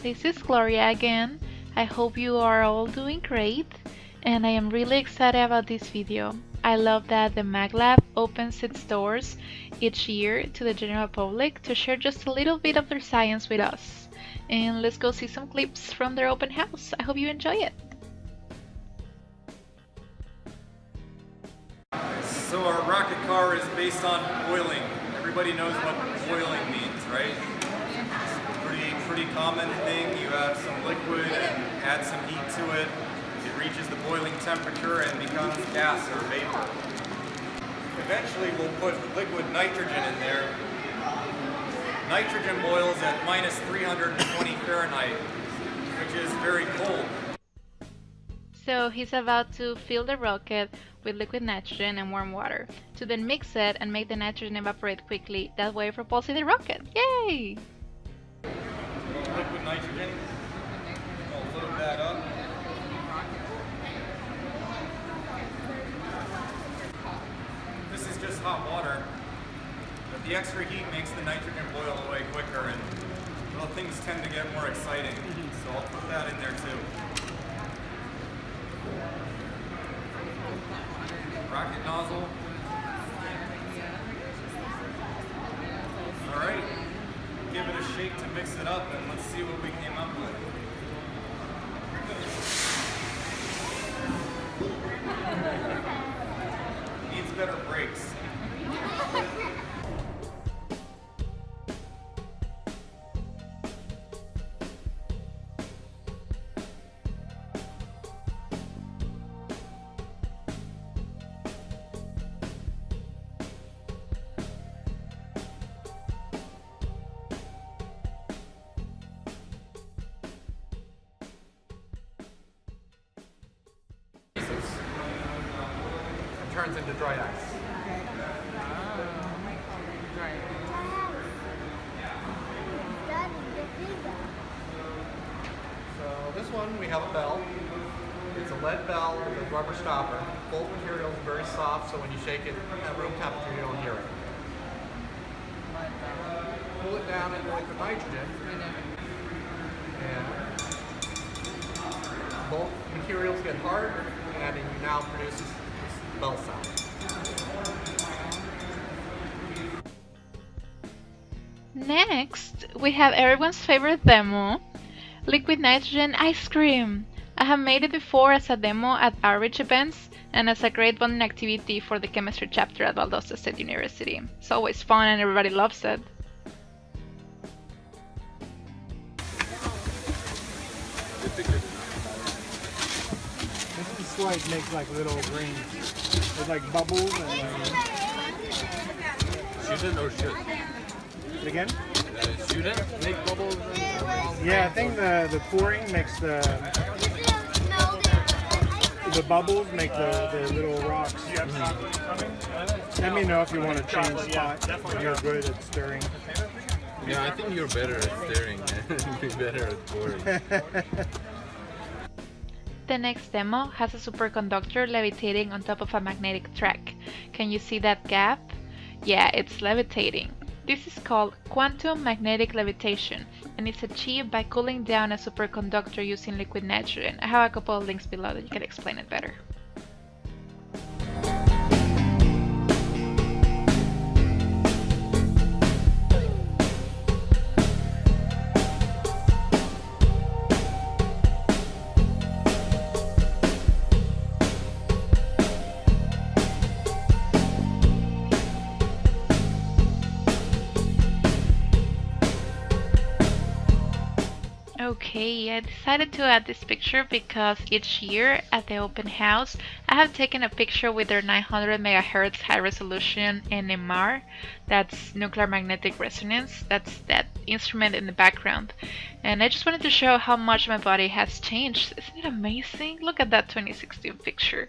This is Gloria again. I hope you are all doing great, and I am really excited about this video. I love that the MagLab opens its doors each year to the general public to share just a little bit of their science with us. And let's go see some clips from their open house. I hope you enjoy it. So our rocket car is based on boiling. Everybody knows what boiling means, right? It's a pretty common thing. You have some liquid and add some heat to it. It reaches the boiling temperature and becomes gas or vapor. Eventually we'll put liquid nitrogen in there. Nitrogen boils at minus 320 Fahrenheit, which is very cold. So he's about to fill the rocket with liquid nitrogen and warm water to then mix it and make the nitrogen evaporate quickly, that way propulsing the rocket. Yay! Liquid nitrogen, I'll load that up. This is just hot water, but the extra heat makes the nitrogen boil away quicker, and well, things tend to get more exciting, so I'll put that in there too. Rocket nozzle. Alright, give it a shake to mix it up and let's see what we came up with. Needs better brakes. Turns into dry ice. So this one we have a bell. It's a lead bell with a rubber stopper. Both materials are very soft, so when you shake it at room temperature, you don't hear it. Pull it down into liquid nitrogen, and both materials get hard, and it now produces bell sound. Next, we have everyone's favorite demo, liquid nitrogen ice cream. I have made it before as a demo at outreach events and as a great bonding activity for the chemistry chapter at Valdosta State University. It's always fun and everybody loves it. This slide makes like little rings. There's like bubbles and Shouldn't or should? again? Shouldn't make bubbles? Yeah, I think the pouring makes the bubbles make the little rocks. Let me know if you want to change spot. You're good at stirring. Yeah, I think you're better at stirring and be better at pouring. The next demo has a superconductor levitating on top of a magnetic track. Can you see that gap? Yeah, it's levitating. This is called quantum magnetic levitation, and it's achieved by cooling down a superconductor using liquid nitrogen. I have a couple of links below that you can explain it better. Okay, I decided to add this picture because each year at the open house I have taken a picture with their 900 MHz high resolution NMR, that's nuclear magnetic resonance, that's that instrument in the background, and I just wanted to show how much my body has changed. Isn't it amazing? Look at that 2016 picture.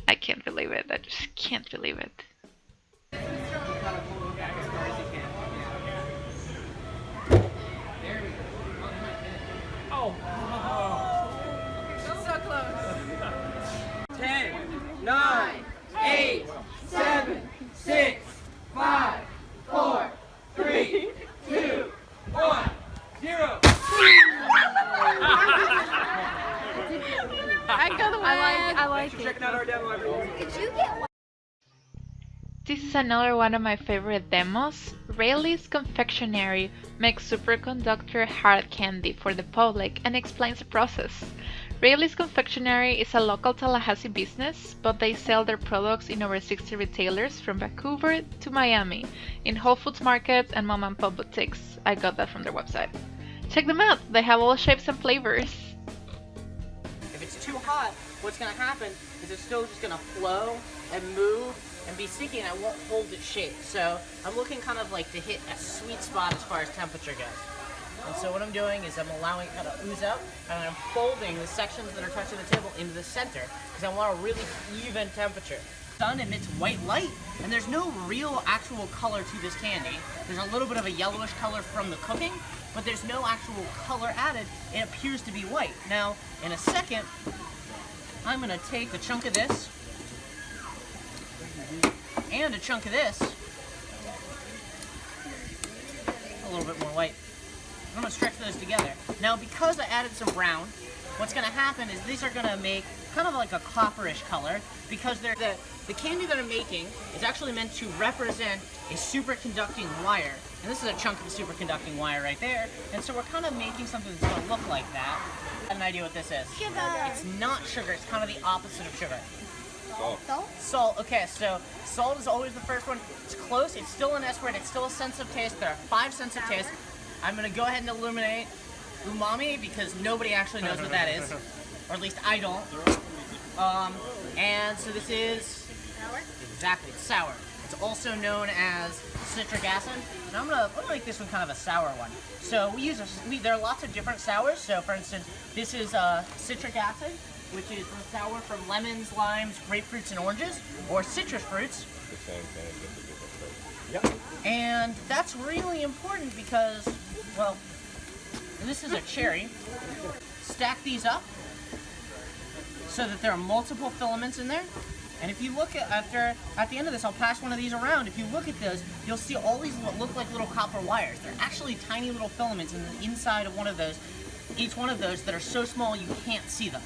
I can't believe it, I just can't believe it. So close. 10, 9, 8, 7, 6, 5, 4, 3, 2, 1, 0. This is another one of my favorite demos. Rayleigh's Confectionery makes superconductor hard candy for the public and explains the process. Rayleigh's Confectionery is a local Tallahassee business, but they sell their products in over 60 retailers from Vancouver to Miami, in Whole Foods markets and mom and pop boutiques. I got that from their website. Check them out, they have all shapes and flavors. If it's too hot, what's going to happen is it's still just going to flow and move and be sticky, and I won't hold its shape. So I'm looking kind of like to hit a sweet spot as far as temperature goes. And so what I'm doing is I'm allowing it kind of ooze out, and I'm folding the sections that are touching the table into the center because I want a really even temperature. The sun emits white light, and there's no real actual color to this candy. There's a little bit of a yellowish color from the cooking, but there's no actual color added. It appears to be white. Now, in a second, I'm going to take a chunk of this and a chunk of this, a little bit more white. I'm going to stretch those together. Now, because I added some brown, what's going to happen is these are going to make kind of like a copperish color, because the candy that I'm making is actually meant to represent a superconducting wire. And this is a chunk of a superconducting wire right there. And so we're kind of making something that's going to look like that. I have an idea what this is. Sugar. It's not sugar. It's kind of the opposite of sugar. Salt? Salt. Okay, so salt is always the first one. It's close. It's still an S word. It's still a sense of taste. There are 5 senses of taste. I'm going to go ahead and eliminate umami because nobody actually knows what that is. Or at least I don't. And so this is... Sour? Exactly, it's sour. It's also known as citric acid. And I'm gonna make this one kind of a sour one. So there are lots of different sours. So for instance, this is citric acid, which is the sour from lemons, limes, grapefruits, and oranges, or citrus fruits. Yep. And that's really important because, well, this is a cherry. Stack these up so that there are multiple filaments in there. And if you look at the end of this, I'll pass one of these around. If you look at those, you'll see all these what look like little copper wires. They're actually tiny little filaments in the inside of one of those, each one of those that are so small you can't see them.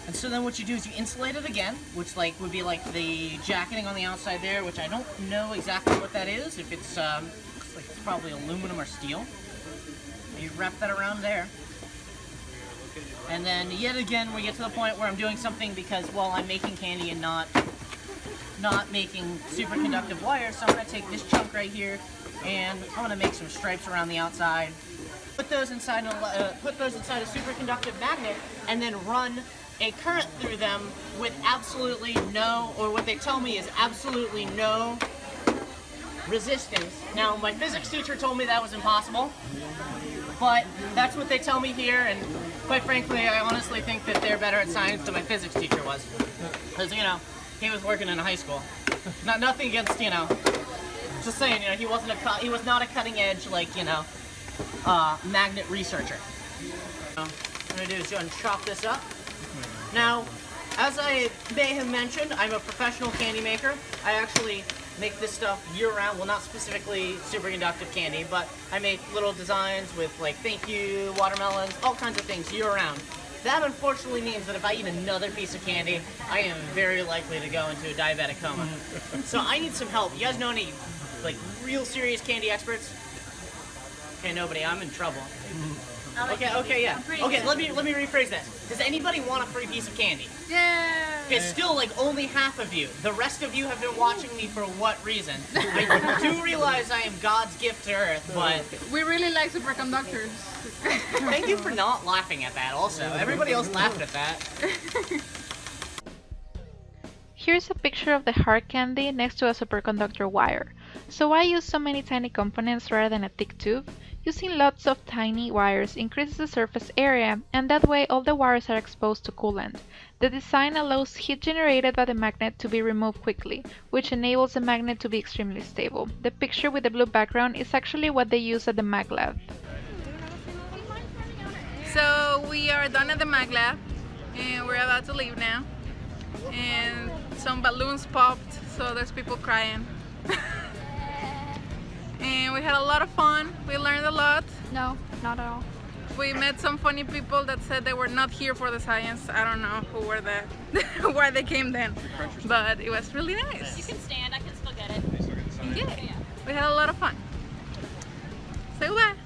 And so then what you do is you insulate it again, which would be like the jacketing on the outside there, which I don't know exactly what that is. If it's looks like it's probably aluminum or steel. And you wrap that around there. And then yet again we get to the point where I'm doing something because, well, I'm making candy and not making superconductive wire, so I'm going to take this chunk right here and I'm going to make some stripes around the outside. Put those inside a superconductive magnet and then run a current through them with absolutely no, or what they tell me is absolutely no resistance. Now, my physics teacher told me that was impossible, but that's what they tell me here, and quite frankly, I honestly think that they're better at science than my physics teacher was. Because, you know, he was working in a high school. Nothing against, you know, just saying, you know, he was not a cutting edge, like, you know, magnet researcher. What I'm going to do is go and chop this up. Now, as I may have mentioned, I'm a professional candy maker. I actually make this stuff year-round. Well, not specifically superconductive candy, but I make little designs with, like, thank you, watermelons, all kinds of things year-round. That unfortunately means that if I eat another piece of candy, I am very likely to go into a diabetic coma. So I need some help. You guys know any, like, real serious candy experts? Okay, nobody. I'm in trouble. Okay, yeah. Okay, let me rephrase this. Does anybody want a free piece of candy? Yeah! It's still like only half of you. The rest of you have been watching me for what reason? I do realize I am God's gift to Earth, but... We really like superconductors. Thank you for not laughing at that also. Everybody else laughed at that. Here's a picture of the hard candy next to a superconductor wire. So why use so many tiny components rather than a thick tube? Using lots of tiny wires increases the surface area, and that way all the wires are exposed to coolant. The design allows heat generated by the magnet to be removed quickly, which enables the magnet to be extremely stable. The picture with the blue background is actually what they use at the mag lab. So we are done at the mag lab, and we're about to leave now. And some balloons popped, so there's people crying. And we had a lot of fun. We learned a lot. No, not at all. We met some funny people that said they were not here for the science. I don't know who were the why they came then, but it was really nice. You can stand. I can still get it. Yeah, we had a lot of fun. Say goodbye.